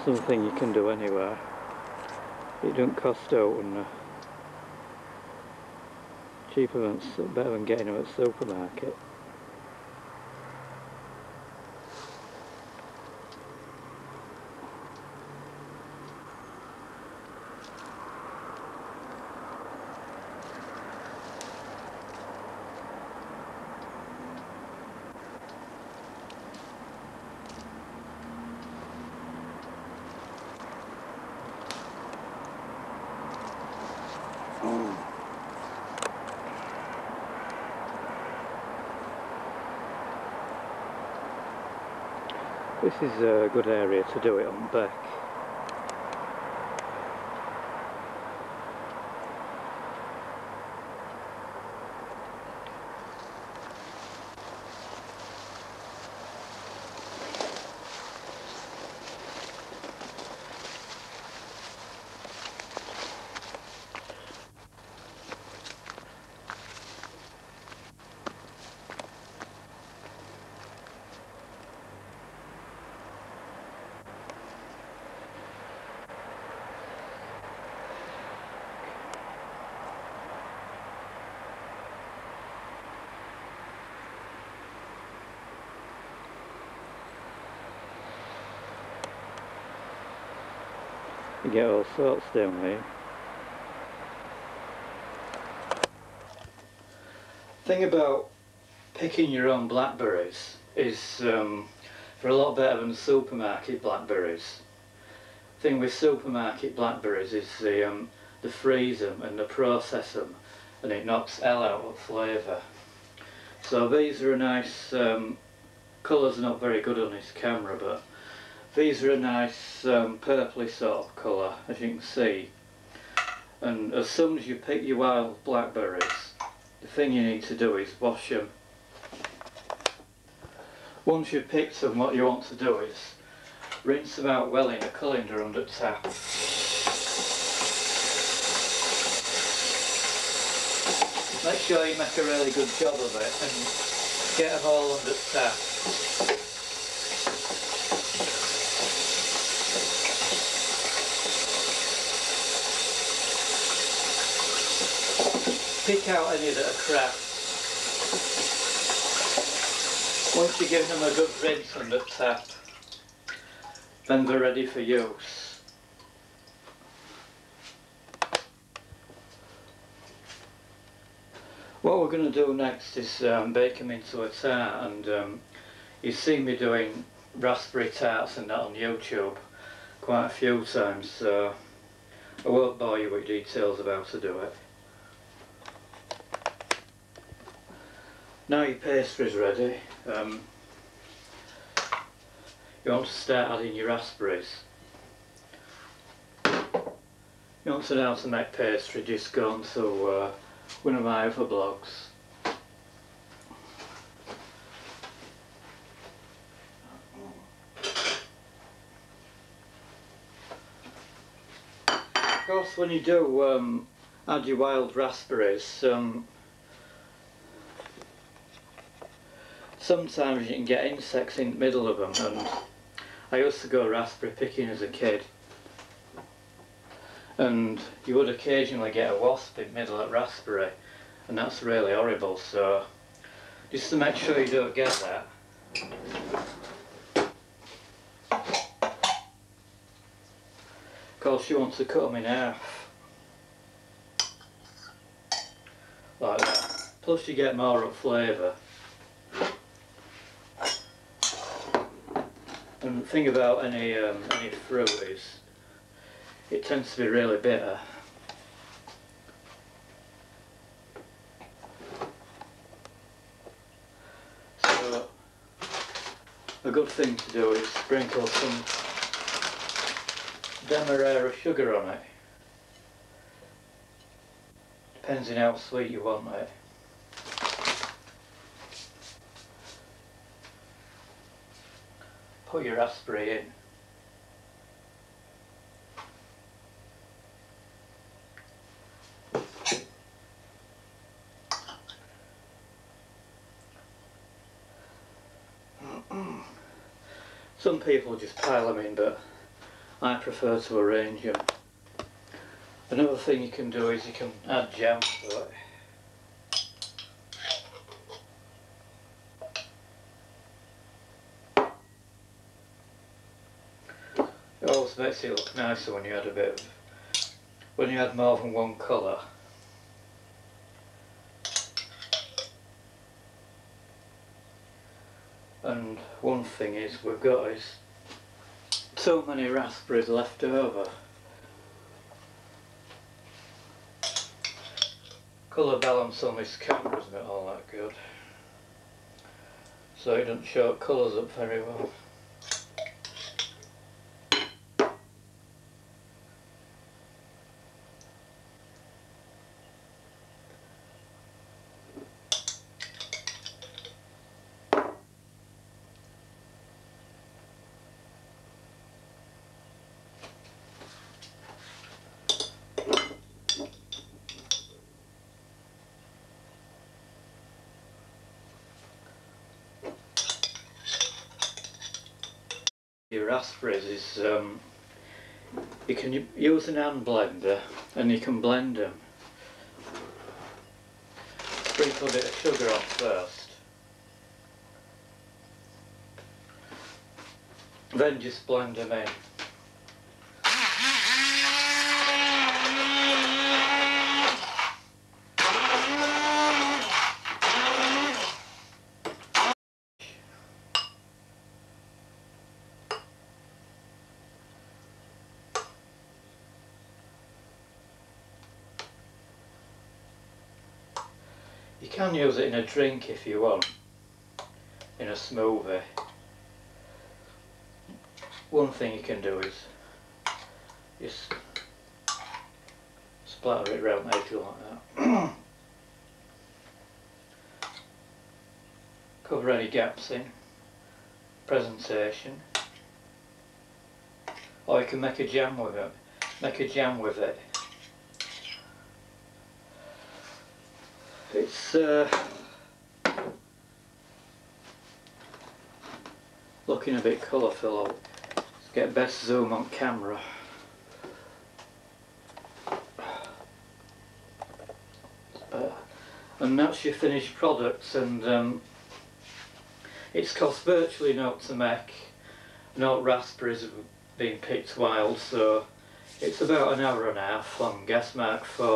something you can do anywhere. It doesn't cost out, and cheaper than, better than getting them at the supermarket. This is a good area to do it on back. You get all sorts down here. Thing about picking your own blackberries is they're a lot better than supermarket blackberries. Thing with supermarket blackberries is they freeze them and they process them, and it knocks hell out of flavour. So these are a nice, colours are not very good on this camera, but these are a nice purpley sort of colour, as you can see. And as soon as you pick your wild blackberries, the thing you need to do is wash them. Once you've picked them, what you want to do is rinse them out well in a colander under tap. Make sure you make a really good job of it and get them all under tap. Pick out any that are cracked. Once you give them a good rinse under tap, then they're ready for use. What we're going to do next is bake them into a tart, and you've seen me doing raspberry tarts and that on YouTube quite a few times, so I won't bore you with details of how to do it. Now your pastry's ready, you want to start adding your raspberries. You want to know how to make pastry, just go on to one of my other blogs. Of course, when you do add your wild raspberries, sometimes you can get insects in the middle of them, and I used to go raspberry picking as a kid, and you would occasionally get a wasp in the middle of raspberry, and that's really horrible. So just to make sure you don't get that, of course you want to cut them in half like that, plus you get more of flavour. And the thing about any fruit is it tends to be really bitter. So a good thing to do is sprinkle some demerara sugar on it. Depends on how sweet you want it. Put your raspberry in. Some people just pile them in, but I prefer to arrange them. Another thing you can do is you can add jam to it. It always makes it look nicer when you add more than one colour. And one thing we've got is so many raspberries left over. Colour balance on this camera is not all that good, so it doesn't show colours up very well. Your raspberries is you can use an hand blender and you can blend them. Sprinkle a bit of sugar on first, then just blend them in. You can use it in a drink if you want, in a smoothie. One thing you can do is just splatter it around the edge like that. Cover any gaps in, presentation. Or you can make a jam with it. It's looking a bit colourful. Let's get best zoom on camera. And that's your finished products, and it's cost virtually naught to make. No raspberries have been picked wild, so it's about an hour and a half on gas mark 4.